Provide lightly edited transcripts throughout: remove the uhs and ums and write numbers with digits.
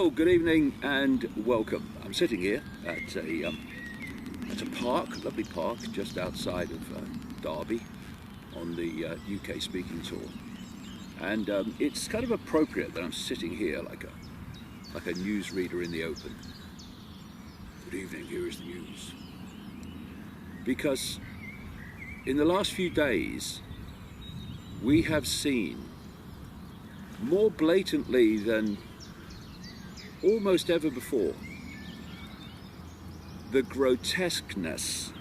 Hello, good evening and welcome. I'm sitting here at a park, a lovely park just outside of Derby on the UK speaking tour. And it's kind of appropriate that I'm sitting here like a newsreader in the open. Good evening, here is the news. Because in the last few days, we have seen more blatantly than almost ever before the grotesqueness,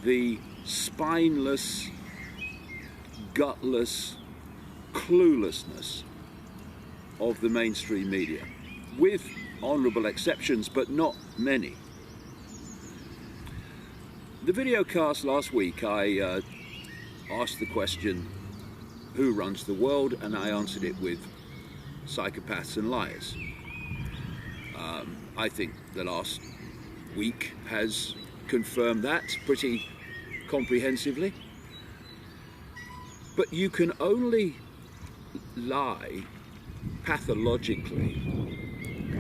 the spineless, gutless cluelessness of the mainstream media, with honourable exceptions, but not many. The video cast last week, I asked the question, who runs the world? And I answered it with psychopaths and liars. I think the last week has confirmed that pretty comprehensively. But you can only lie pathologically,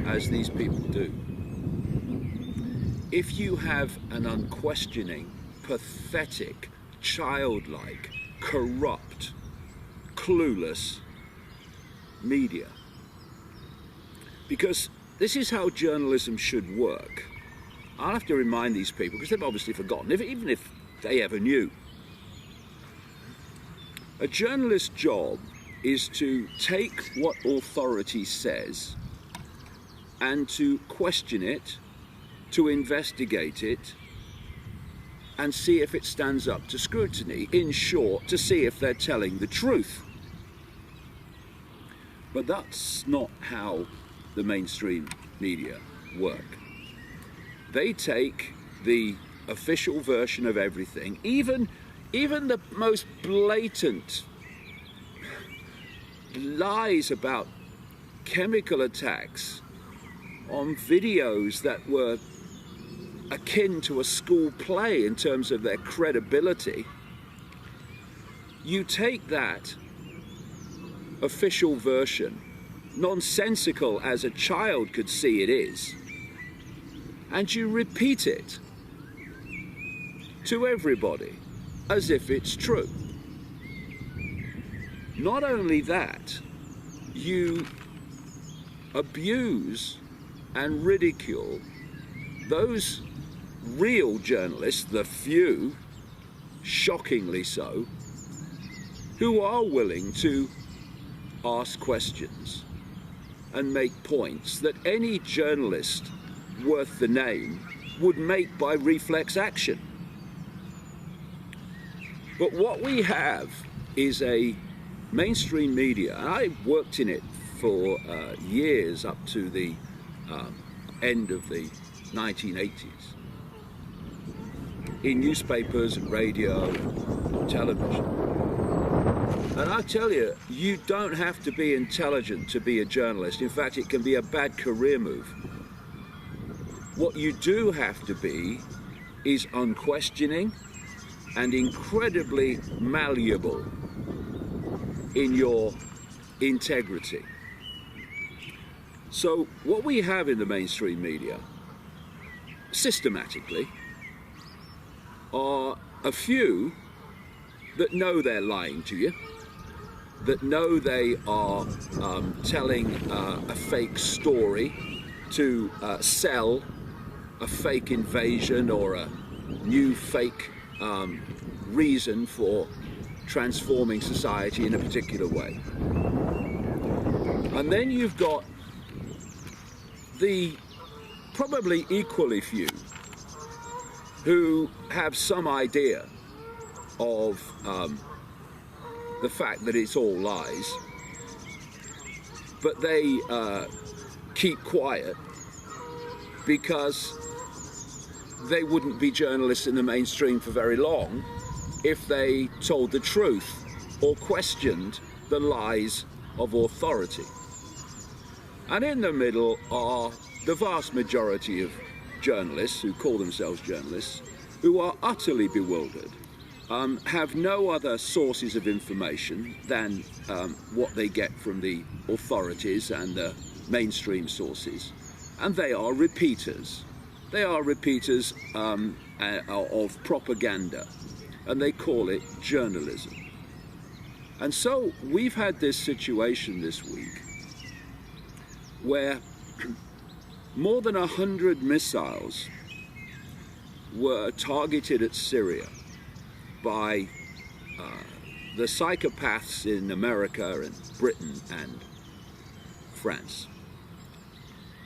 as these people do, if you have an unquestioning, pathetic, childlike, corrupt, clueless media. Because this is how journalism should work. I'll have to remind these people, because they've obviously forgotten, even if they ever knew. A journalist's job is to take what authority says and to question it, to investigate it, and see if it stands up to scrutiny. In short, to see if they're telling the truth. But that's not how the mainstream media work. They take the official version of everything, even the most blatant lies about chemical attacks on videos that were akin to a school play in terms of their credibility. You take that official version, nonsensical as a child could see it is, and you repeat it to everybody as if it's true. Not only that, you abuse and ridicule those real journalists, the few, shockingly so, who are willing to ask questions and make points that any journalist worth the name would make by reflex action. But what we have is a mainstream media, and I worked in it for years up to the end of the 1980s, in newspapers and radio and television. And I tell you, you don't have to be intelligent to be a journalist. In fact, it can be a bad career move. What you do have to be is unquestioning and incredibly malleable in your integrity. So what we have in the mainstream media, systematically, are a few that know they're lying to you, that know they are telling a fake story to sell a fake invasion or a new fake reason for transforming society in a particular way. And then you've got the probably equally few who have some idea of the fact that it's all lies, but they keep quiet because they wouldn't be journalists in the mainstream for very long if they told the truth or questioned the lies of authority. And in the middle are the vast majority of journalists who call themselves journalists, who are utterly bewildered, have no other sources of information than what they get from the authorities and the mainstream sources, and they are repeaters. They are repeaters of propaganda, and they call it journalism. And so we've had this situation this week where more than 100 missiles were targeted at Syria by the psychopaths in America and Britain and France,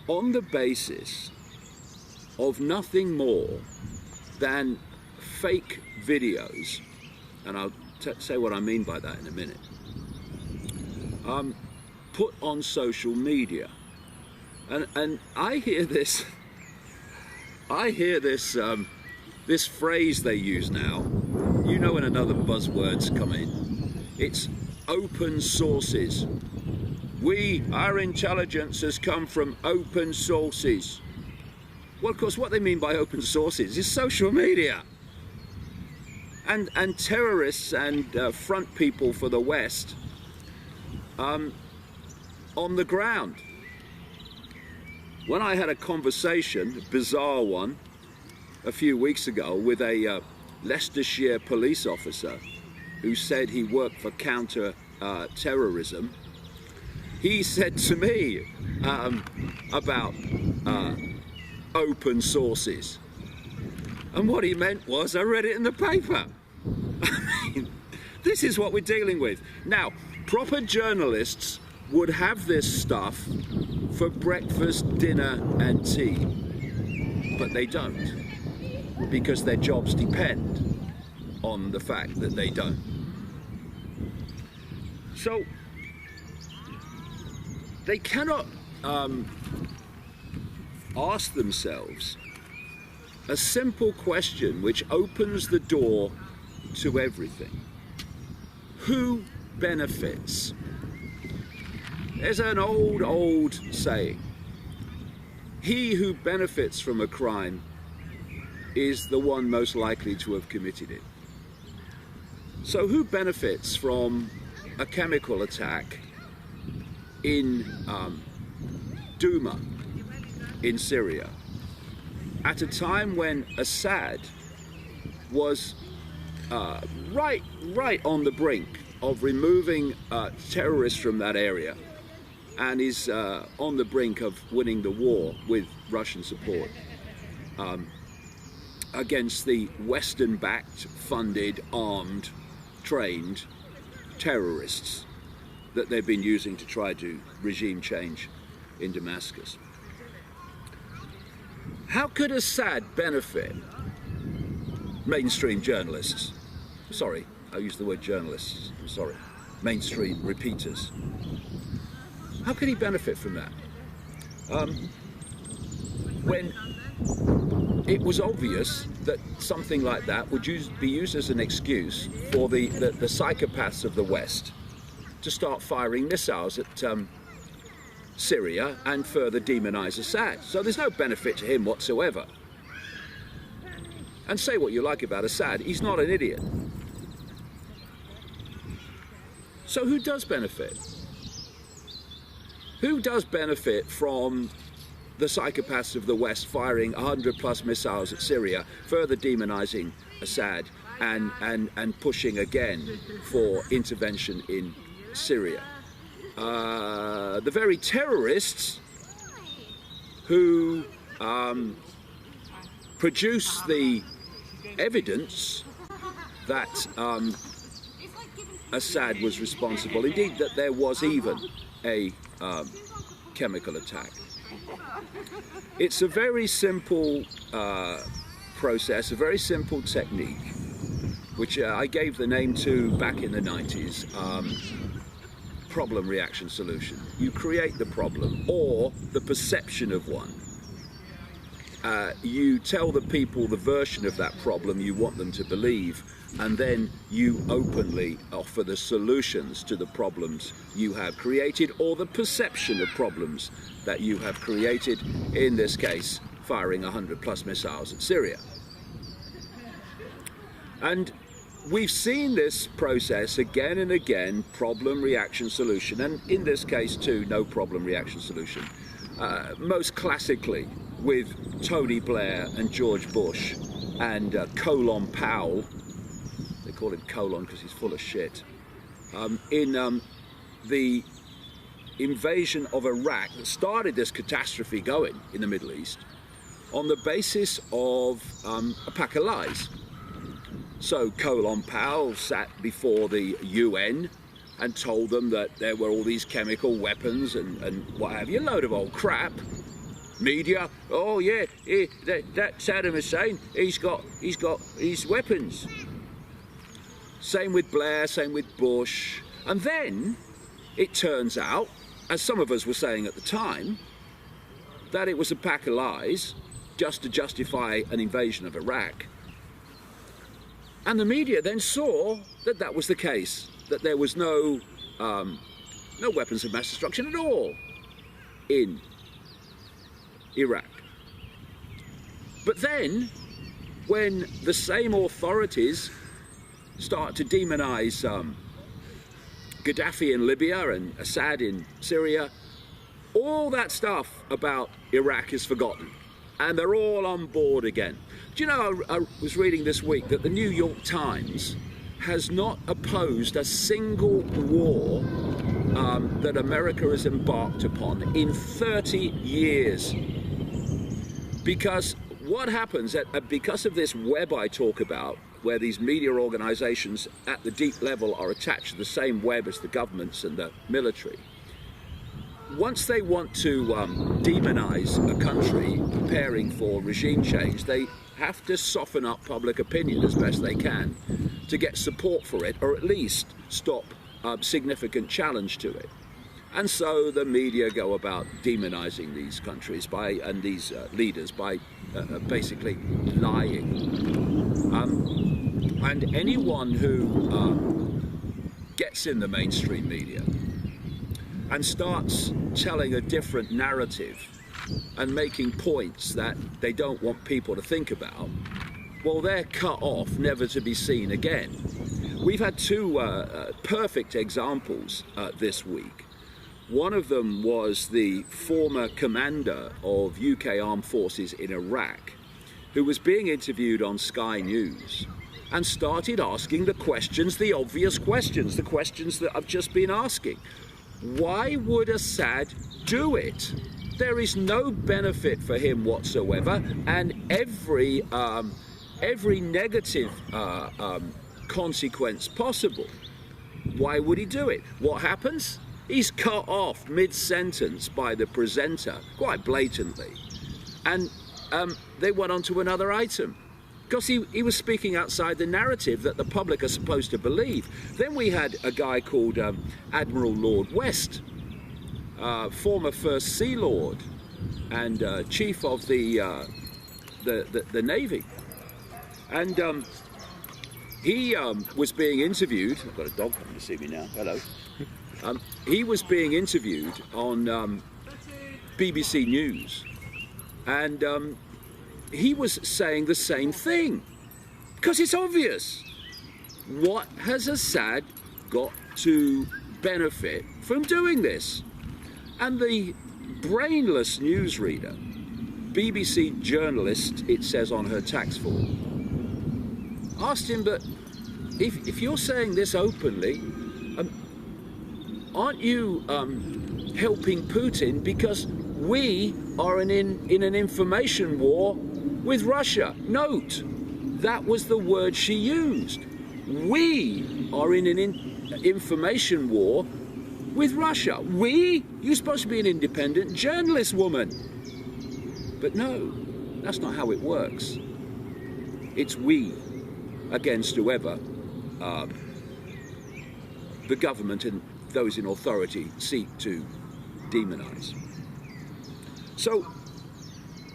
on the basis of nothing more than fake videos, and I'll say what I mean by that in a minute, put on social media. And I hear this this phrase they use now, you know, when another buzzwords come in, it's open sources. Our intelligence has come from open sources. Well, of course, what they mean by open sources is social media. And terrorists and front people for the West on the ground. When I had a conversation, a bizarre one, a few weeks ago with a Leicestershire police officer who said he worked for counter-terrorism, he said to me about open sources. And what he meant was, I read it in the paper. I mean, this is what we're dealing with. Now, proper journalists would have this stuff for breakfast, dinner, and tea. But they don't, because their jobs depend on the fact that they don't. So, they cannot ask themselves a simple question which opens the door to everything. Who benefits? There's an old saying. He who benefits from a crime is the one most likely to have committed it. So who benefits from a chemical attack in Douma in Syria, at a time when Assad was right on the brink of removing terrorists from that area, and is on the brink of winning the war with Russian support against the Western-backed, funded, armed, trained terrorists that they've been using to try to regime change in Damascus. How could Assad benefit mainstream journalists? Sorry, I used the word journalists, I'm sorry. Mainstream repeaters. How could he benefit from that? When it was obvious that something like that would be used as an excuse for the psychopaths of the West to start firing missiles at Syria and further demonize Assad. So there's no benefit to him whatsoever. And say what you like about Assad, he's not an idiot. So who does benefit? Who does benefit from the psychopaths of the West firing 100+ missiles at Syria, further demonizing Assad and pushing again for intervention in Syria? The very terrorists who produce the evidence that Assad was responsible, indeed that there was even a chemical attack. It's a very simple process, a very simple technique, which I gave the name to back in the 90s, problem, reaction, solution. You create the problem or the perception of one. You tell the people the version of that problem you want them to believe, and then you openly offer the solutions to the problems you have created, or the perception of problems that you have created, in this case, firing 100+ missiles at Syria. And we've seen this process again and again, problem, reaction, solution, and in this case too, no problem, reaction, solution. Most classically with Tony Blair and George Bush and Colin Powell, they call him Colin because he's full of shit, in the invasion of Iraq that started this catastrophe going in the Middle East on the basis of a pack of lies. So Colin Powell sat before the UN and told them that there were all these chemical weapons and what have you, a load of old crap. Media, oh yeah, that Saddam Hussein, he's got his weapons. Same with Blair, same with Bush. And then it turns out, as some of us were saying at the time, that it was a pack of lies just to justify an invasion of Iraq. And the media then saw that that was the case, that there was no weapons of mass destruction at all in Iraq. But then, when the same authorities start to demonize Gaddafi in Libya and Assad in Syria, all that stuff about Iraq is forgotten, and they're all on board again. Do you know, I was reading this week that the New York Times has not opposed a single war that America has embarked upon in 30 years. Because what happens, because of this web I talk about, where these media organizations at the deep level are attached to the same web as the governments and the military, once they want to demonize a country preparing for regime change, they have to soften up public opinion as best they can to get support for it, or at least stop significant challenge to it. And so the media go about demonizing these countries and these leaders by basically lying. And anyone who gets in the mainstream media and starts telling a different narrative and making points that they don't want people to think about, well, they're cut off, never to be seen again. We've had two perfect examples this week. One of them was the former commander of UK armed forces in Iraq, who was being interviewed on Sky News and started asking the questions, the obvious questions, the questions that I've just been asking. Why would Assad do it? There is no benefit for him whatsoever, and every negative consequence possible. Why would he do it? What happens? He's cut off mid-sentence by the presenter, quite blatantly. And they went on to another item, because he was speaking outside the narrative that the public are supposed to believe. Then we had a guy called Admiral Lord West, former First Sea Lord and chief of the Navy. And he was being interviewed. I've got a dog coming to see me now. Hello. He was being interviewed on BBC News, and he was saying the same thing, because it's obvious. What has Assad got to benefit from doing this? And the brainless newsreader, BBC journalist, it says on her tax form, asked him, but if you're saying this openly, aren't you helping Putin, because we are in an information war with Russia? Note, that was the word she used. We are in an information war with Russia. We? You're supposed to be an independent journalist, woman. But no, that's not how it works. It's we against whoever the government and those in authority seek to demonize. So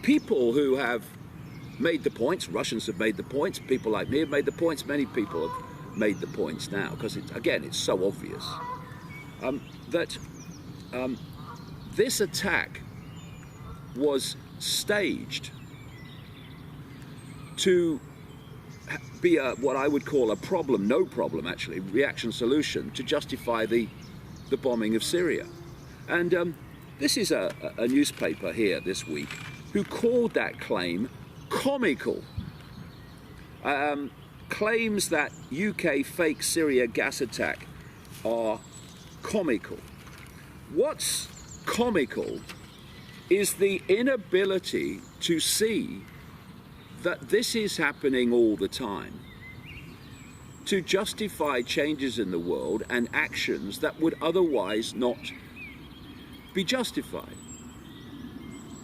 people who have made the points, Russians have made the points, people like me have made the points, many people have made the points now, because it's so obvious that this attack was staged to be what I would call a problem, no problem actually, reaction solution to justify the bombing of Syria. And this is a newspaper here this week who called that claim comical. Claims that UK fake Syria gas attack are comical. What's comical is the inability to see that this is happening all the time, to justify changes in the world and actions that would otherwise not be justified.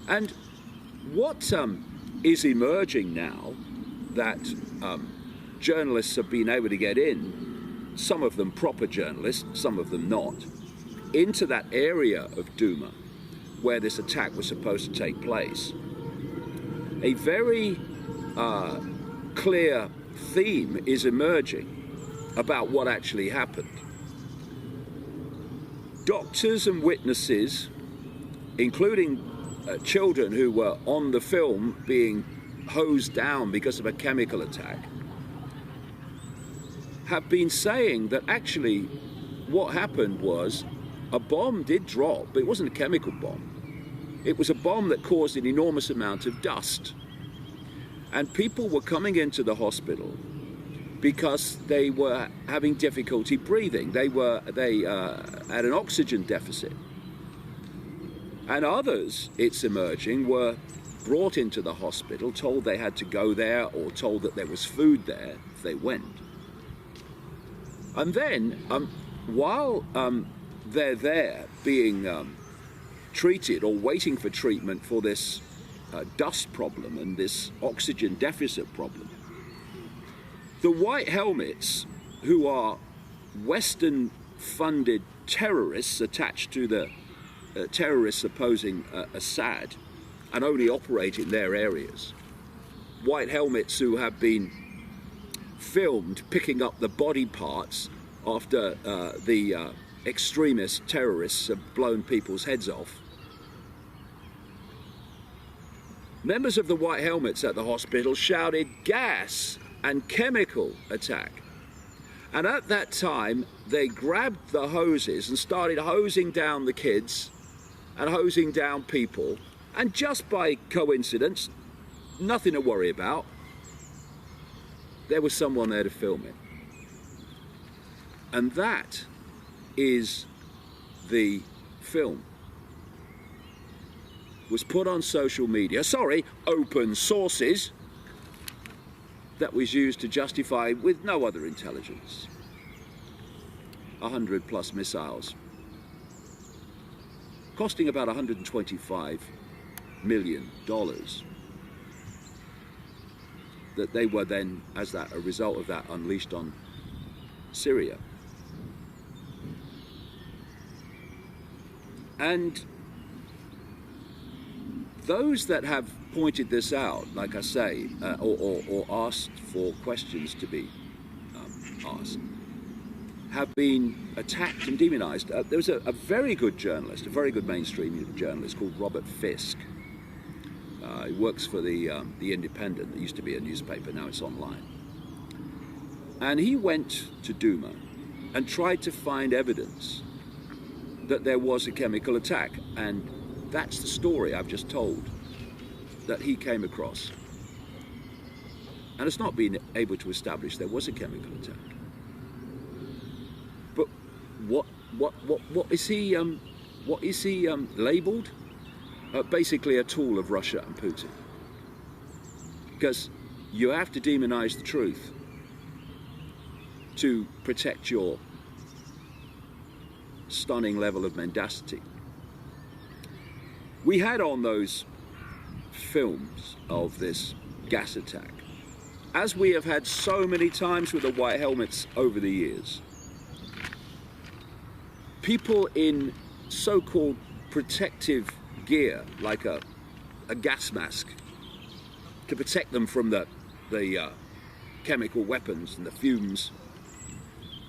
And what is emerging now that journalists have been able to get in, some of them proper journalists, some of them not, into that area of Duma where this attack was supposed to take place, a very clear theme is emerging about what actually happened. Doctors and witnesses, including children who were on the film being hosed down because of a chemical attack, have been saying that actually what happened was a bomb did drop, but it wasn't a chemical bomb. It was a bomb that caused an enormous amount of dust. And people were coming into the hospital because they were having difficulty breathing. They had an oxygen deficit. And others, it's emerging, were brought into the hospital, told they had to go there or told that there was food there if they went. And then, while they're there being treated or waiting for treatment for this dust problem and this oxygen deficit problem, the white helmets, who are Western-funded terrorists attached to the terrorists opposing Assad and only operate in their areas, white helmets who have been filmed picking up the body parts after the extremist terrorists have blown people's heads off. Members of the white helmets at the hospital shouted gas and chemical attack. And at that time, they grabbed the hoses and started hosing down the kids and hosing down people. And just by coincidence, nothing to worry about, there was someone there to film it. And that is the film. Was put on social media, open sources, that was used to justify, with no other intelligence, 100+ missiles, costing about $125 million, that they were then, as a result of that, unleashed on Syria. And those that have pointed this out, like I say, or asked for questions to be asked, have been attacked and demonized. There was a very good journalist, a very good mainstream journalist called Robert Fisk. He works for the Independent. It used to be a newspaper, now it's online. And he went to Duma and tried to find evidence that there was a chemical attack. And that's the story I've just told that he came across. And has not been able to establish there was a chemical attack. But what is he labeled? Basically a tool of Russia and Putin. Because you have to demonize the truth to protect your stunning level of mendacity. We had on those films of this gas attack, as we have had so many times with the white helmets over the years, people in so-called protective gear, like a gas mask, to protect them from the chemical weapons and the fumes.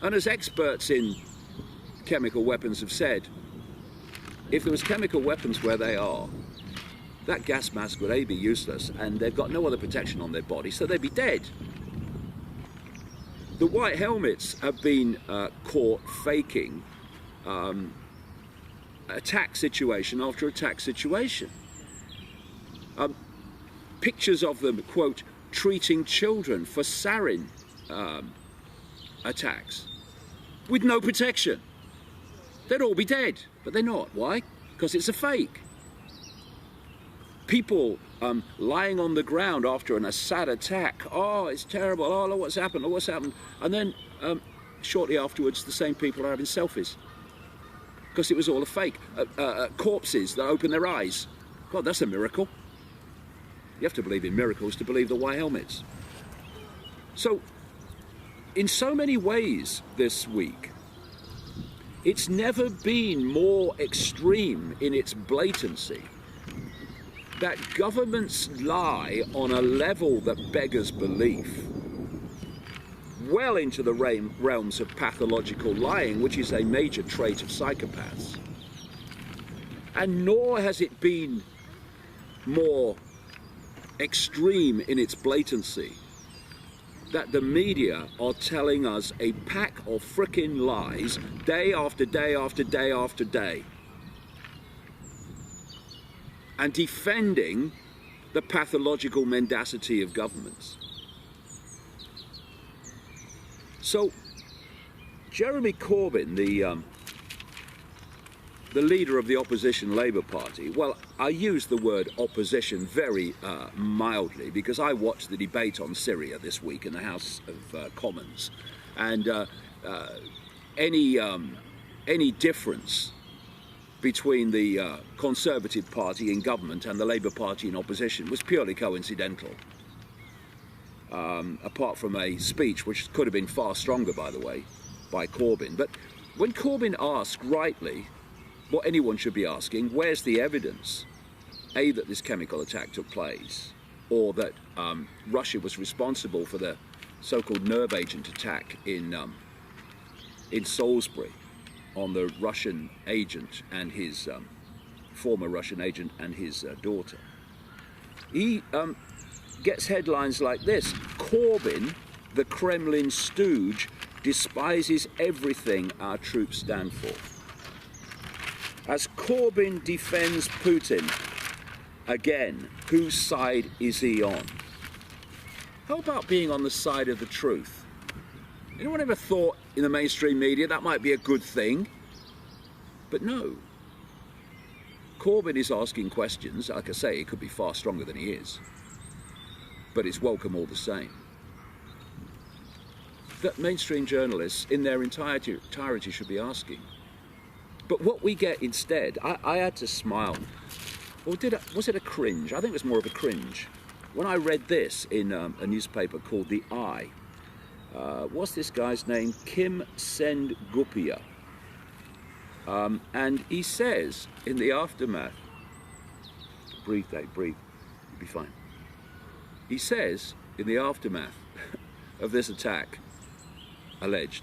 And as experts in chemical weapons have said, if there was chemical weapons where they are, that gas mask would A, be useless, and they've got no other protection on their body, so they'd be dead. The white helmets have been caught faking attack situation after attack situation. Pictures of them, quote, treating children for sarin attacks with no protection. They'd all be dead, but they're not. Why? Because it's a fake. People lying on the ground after an Assad attack. Oh, it's terrible. Oh, look what's happened. Look what's happened. And then shortly afterwards, the same people are having selfies because it was all a fake. Corpses that open their eyes. God, that's a miracle. You have to believe in miracles to believe the white helmets. So, in so many ways this week, it's never been more extreme in its blatancy that governments lie on a level that beggars belief, well into the realms of pathological lying, which is a major trait of psychopaths. And nor has it been more extreme in its blatancy that the media are telling us a pack of frickin' lies day after day after day after day and defending the pathological mendacity of governments. So Jeremy Corbyn, the leader of the opposition Labour Party, well, I use the word opposition very mildly because I watched the debate on Syria this week in the House of Commons, and any difference between the Conservative Party in government and the Labour Party in opposition was purely coincidental, apart from a speech which could have been far stronger, by the way, by Corbyn. But when Corbyn asked rightly what anyone should be asking, where's the evidence, A, that this chemical attack took place, or that Russia was responsible for the so-called nerve agent attack in Salisbury on the Russian agent and his former Russian agent and his daughter. He gets headlines like this: Corbyn, the Kremlin stooge, despises everything our troops stand for. As Corbyn defends Putin, again, whose side is he on? How about being on the side of the truth? Anyone ever thought in the mainstream media that might be a good thing? But no. Corbyn is asking questions. Like I say, he could be far stronger than he is, but it's welcome all the same. That mainstream journalists in their entirety should be asking. But what we get instead, I had to smile. Or was it a cringe? I think it was more of a cringe. When I read this in a newspaper called The Eye, what's this guy's name? Kim Sengupia. And he says in the aftermath, breathe, Dave, breathe, you'll be fine. He says in the aftermath of this attack, alleged,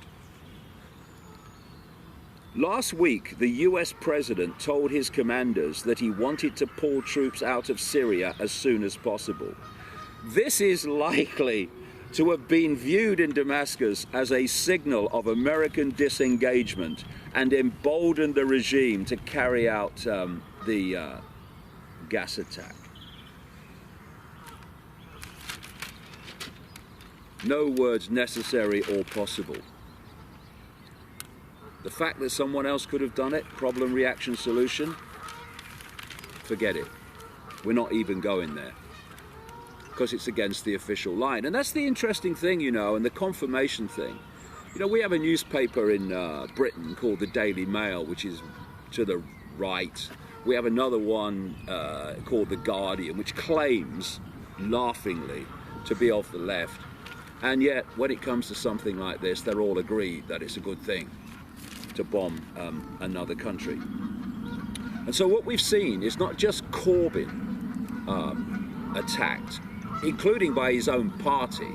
last week, the US president told his commanders that he wanted to pull troops out of Syria as soon as possible. This is likely to have been viewed in Damascus as a signal of American disengagement and emboldened the regime to carry out the gas attack. No words necessary or possible. The fact that someone else could have done it, problem, reaction, solution, forget it. We're not even going there, because it's against the official line. And that's the interesting thing, you know, and the confirmation thing. You know, we have a newspaper in Britain called the Daily Mail, which is to the right. We have another one called The Guardian, which claims, laughingly, to be of the left. And yet, when it comes to something like this, they're all agreed that it's a good thing to bomb another country. And so what we've seen is not just Corbyn attacked, including by his own party,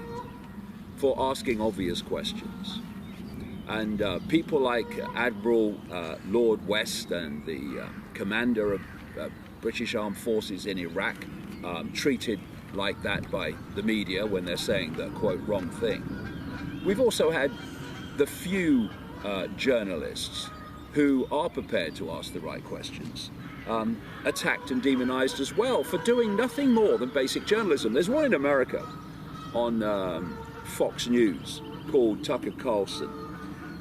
for asking obvious questions. And people like Admiral Lord West and the commander of British Armed Forces in Iraq, treated like that by the media when they're saying the, quote, wrong thing. we've also had the few journalists who are prepared to ask the right questions attacked and demonized as well for doing nothing more than basic journalism. There's one in America on Fox News called Tucker Carlson.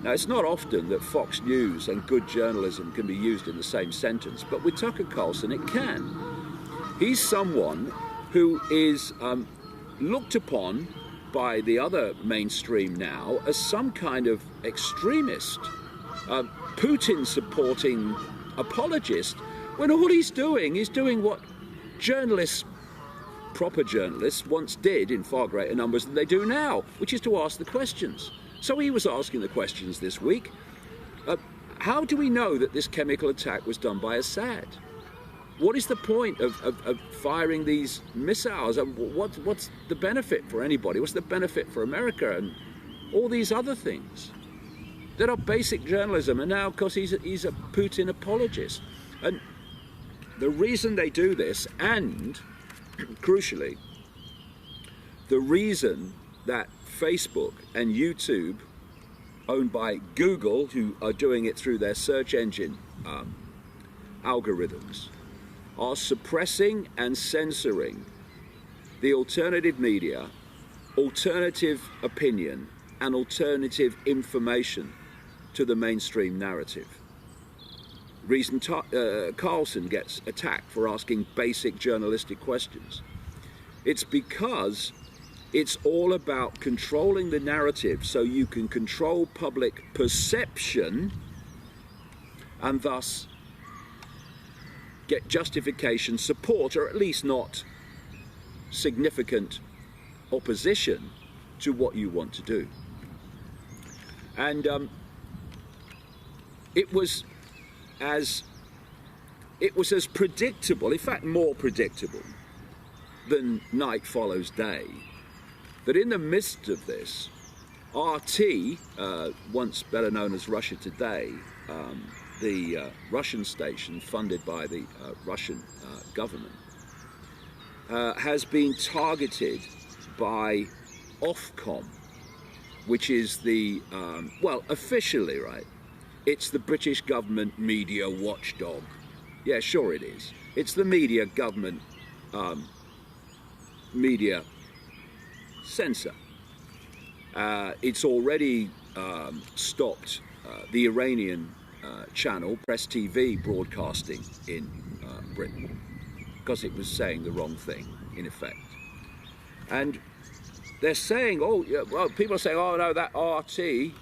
Now, it's not often that Fox News and good journalism can be used in the same sentence, but with Tucker Carlson it can. He's someone who is looked upon by the other mainstream now as some kind of extremist, Putin-supporting apologist, when all he's doing is doing what journalists, proper journalists, once did in far greater numbers than they do now, which is to ask the questions. So he was asking the questions this week. How do we know that this chemical attack was done by Assad? What is the point of firing these missiles? What's the benefit for anybody? What's the benefit for America and all these other things that are basic journalism? And now, of course, he's a Putin apologist. And the reason they do this, and crucially, the reason that Facebook and YouTube, owned by Google, who are doing it through their search engine algorithms, are suppressing and censoring the alternative media, alternative opinion, and alternative information to the mainstream narrative. Reason Carlson gets attacked for asking basic journalistic questions. It's because it's all about controlling the narrative so you can control public perception and thus get justification, support, or at least not significant opposition to what you want to do. And it was as predictable, in fact more predictable than night follows day, that in the midst of this, RT, once better known as Russia Today, the Russian station funded by the Russian government, has been targeted by Ofcom, which is the, well, officially, right, it's the British government media watchdog. Yeah, sure it is. It's the media government media censor. It's already stopped the Iranian channel, Press TV, broadcasting in Britain because it was saying the wrong thing, in effect. And they're saying, oh, yeah, well, people are saying, oh no, that RT,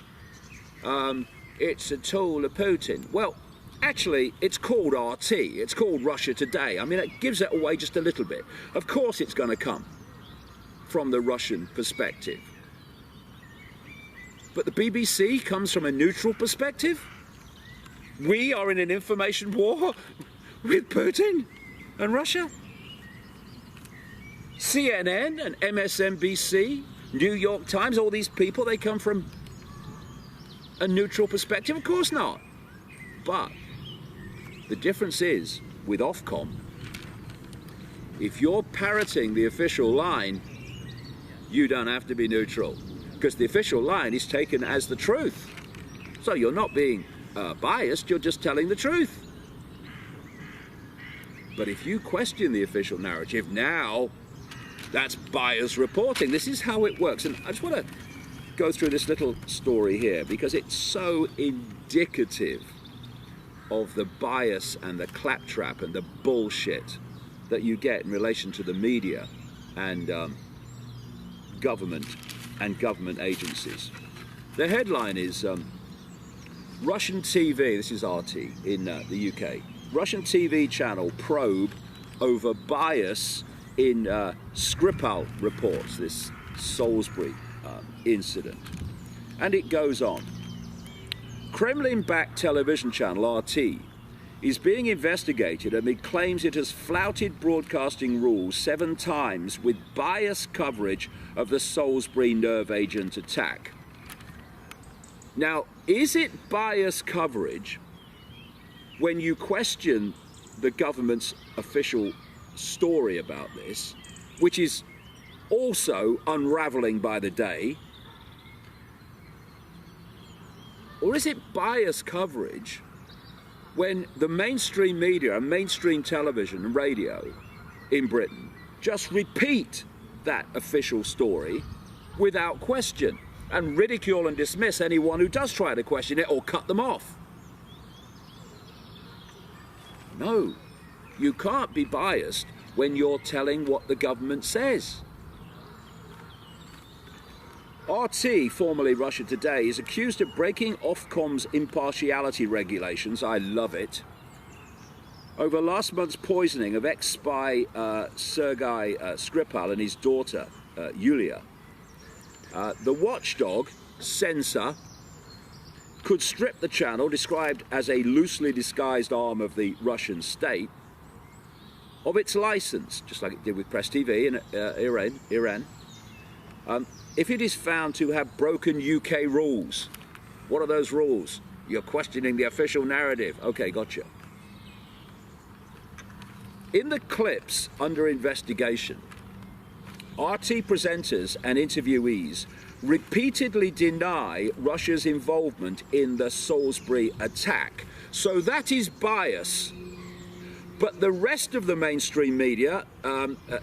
it's a tool of Putin. Well, actually, it's called RT. It's called Russia Today. I mean, it gives it away just a little bit. Of course it's going to come from the Russian perspective. But the BBC comes from a neutral perspective. We are in an information war with Putin and Russia. CNN and MSNBC, New York Times, all these people, they come from a neutral perspective? Of course not. But the difference is, with Ofcom, if you're parroting the official line, you don't have to be neutral, because the official line is taken as the truth. So you're not being biased, you're just telling the truth. But if you question the official narrative, now that's bias reporting. This is how it works. And I just want to go through this little story here because it's so indicative of the bias and the claptrap and the bullshit that you get in relation to the media and government and government agencies. The headline is Russian TV, this is RT in the UK, Russian TV channel probe over bias in Skripal reports, this Salisbury incident. And it goes on. Kremlin-backed television channel RT is being investigated amid claims it has flouted broadcasting rules 7 times with biased coverage of the Salisbury nerve agent attack. Now, is it biased coverage when you question the government's official story about this, which is also unraveling by the day? Or is it biased coverage when the mainstream media and mainstream television and radio in Britain just repeat that official story without question and ridicule and dismiss anyone who does try to question it or cut them off? No, you can't be biased when you're telling what the government says. RT, formerly Russia Today, is accused of breaking Ofcom's impartiality regulations, I love it, over last month's poisoning of ex-spy Sergei Skripal and his daughter, Yulia. The watchdog, censor, could strip the channel, described as a loosely disguised arm of the Russian state, of its license, just like it did with Press TV in Iran, if it is found to have broken UK rules. What are those rules? You're questioning the official narrative. Okay, gotcha. In the clips under investigation, RT presenters and interviewees repeatedly deny Russia's involvement in the Salisbury attack. So that is bias. But the rest of the mainstream media,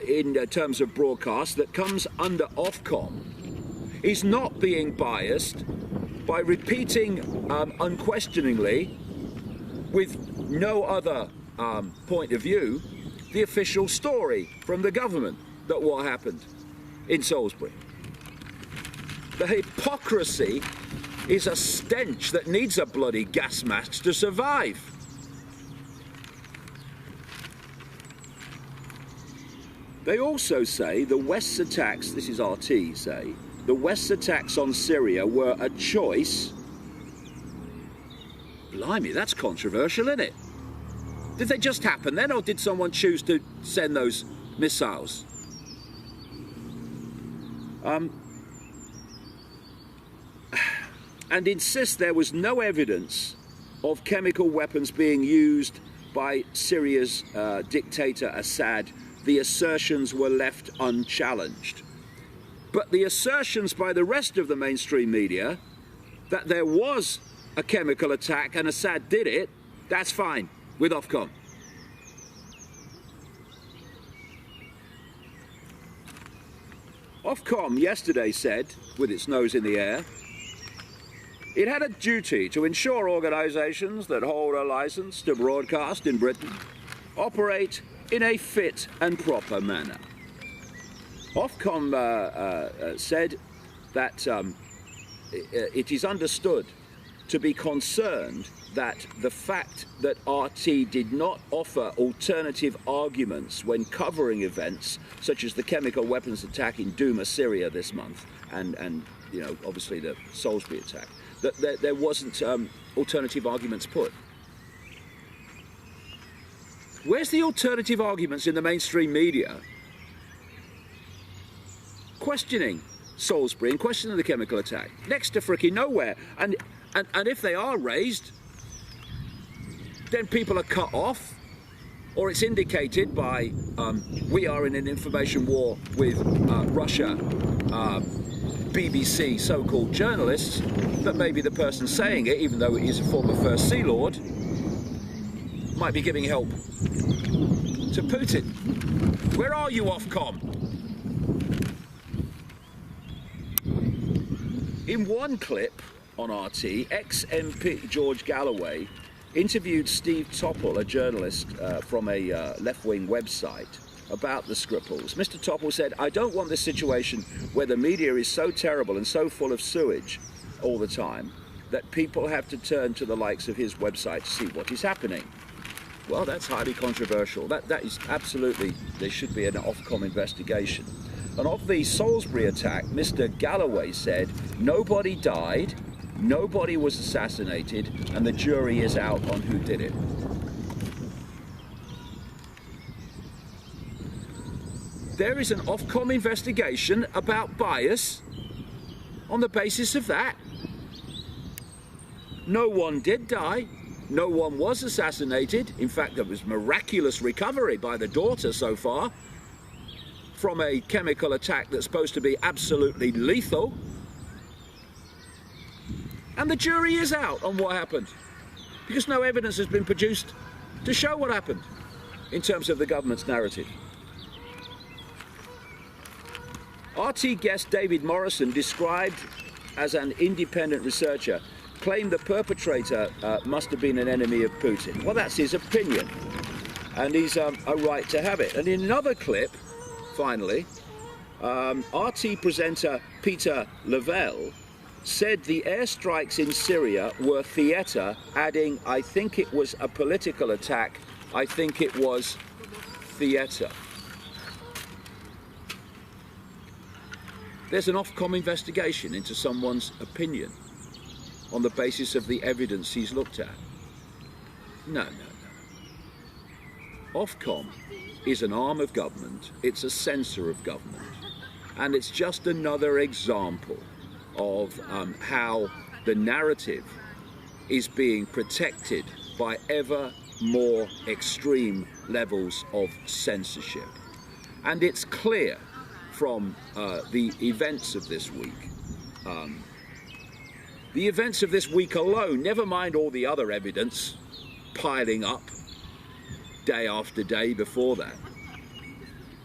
in terms of broadcast, that comes under Ofcom, is not being biased by repeating unquestioningly, with no other point of view, the official story from the government that what happened in Salisbury. The hypocrisy is a stench that needs a bloody gas mask to survive. They also say the West's attacks, this is RT say, the West's attacks on Syria were a choice. Blimey, that's controversial, isn't it? Did they just happen then, or did someone choose to send those missiles? And insist there was no evidence of chemical weapons being used by Syria's dictator Assad. The assertions were left unchallenged. But the assertions by the rest of the mainstream media that there was a chemical attack and Assad did it, that's fine with Ofcom. Ofcom yesterday said, with its nose in the air, it had a duty to ensure organisations that hold a licence to broadcast in Britain operate in a fit and proper manner. Ofcom said that it is understood to be concerned that the fact that RT did not offer alternative arguments when covering events such as the chemical weapons attack in Douma, Syria this month, and you know, obviously the Salisbury attack, that there wasn't alternative arguments put. Where's the alternative arguments in the mainstream media questioning Salisbury and questioning the chemical attack? Next to frickin' nowhere. And if they are raised, then people are cut off, or it's indicated by we are in an information war with Russia, BBC so-called journalists, that maybe the person saying it, even though he is a former First Sea Lord, might be giving help to Putin. Where are you, Ofcom? In one clip on RT, ex-MP George Galloway interviewed Steve Topple, a journalist from a left-wing website, about the Skripals. Mr. Topple said, "I don't want this situation where the media is so terrible and so full of sewage all the time that people have to turn to the likes of his website to see what is happening." Well, that's highly controversial. That is absolutely, there should be an Ofcom investigation. And of the Salisbury attack, Mr. Galloway said, nobody died, nobody was assassinated, and the jury is out on who did it. There is an Ofcom investigation about bias on the basis of that. No one did die. No one was assassinated. In fact, there was miraculous recovery by the daughter so far from a chemical attack that's supposed to be absolutely lethal. And the jury is out on what happened, because no evidence has been produced to show what happened in terms of the government's narrative. RT guest David Morrison, described as an independent researcher, claimed the perpetrator must have been an enemy of Putin. Well, that's his opinion, and he's a right to have it. And in another clip, finally, RT presenter Peter Lavelle said the airstrikes in Syria were theatre, adding, "I think it was a political attack. I think it was theatre." There's an Ofcom investigation into someone's opinion on the basis of the evidence he's looked at. No. Ofcom is an arm of government, it's a censor of government, and it's just another example of how the narrative is being protected by ever more extreme levels of censorship. And it's clear from the events of this week. The events of this week alone, never mind all the other evidence piling up day after day before that,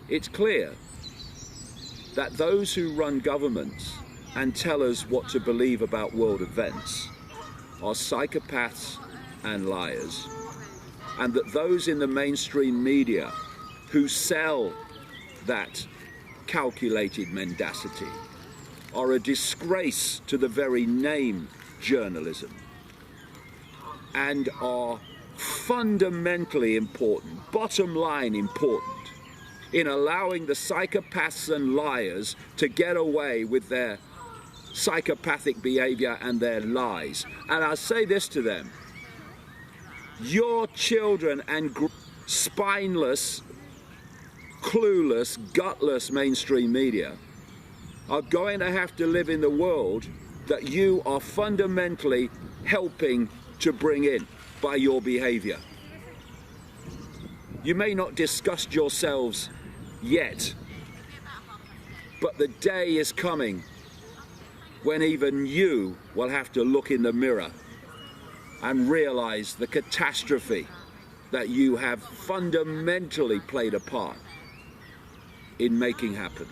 it's clear that those who run governments and tell us what to believe about world events are psychopaths and liars, and that those in the mainstream media who sell that calculated mendacity are a disgrace to the very name journalism and are fundamentally important, bottom line important, in allowing the psychopaths and liars to get away with their psychopathic behavior and their lies. And I say this to them: your children and spineless, clueless, gutless mainstream media are going to have to live in the world that you are fundamentally helping to bring in by your behavior. You may not disgust yourselves yet, but the day is coming when even you will have to look in the mirror and realize the catastrophe that you have fundamentally played a part in making happen.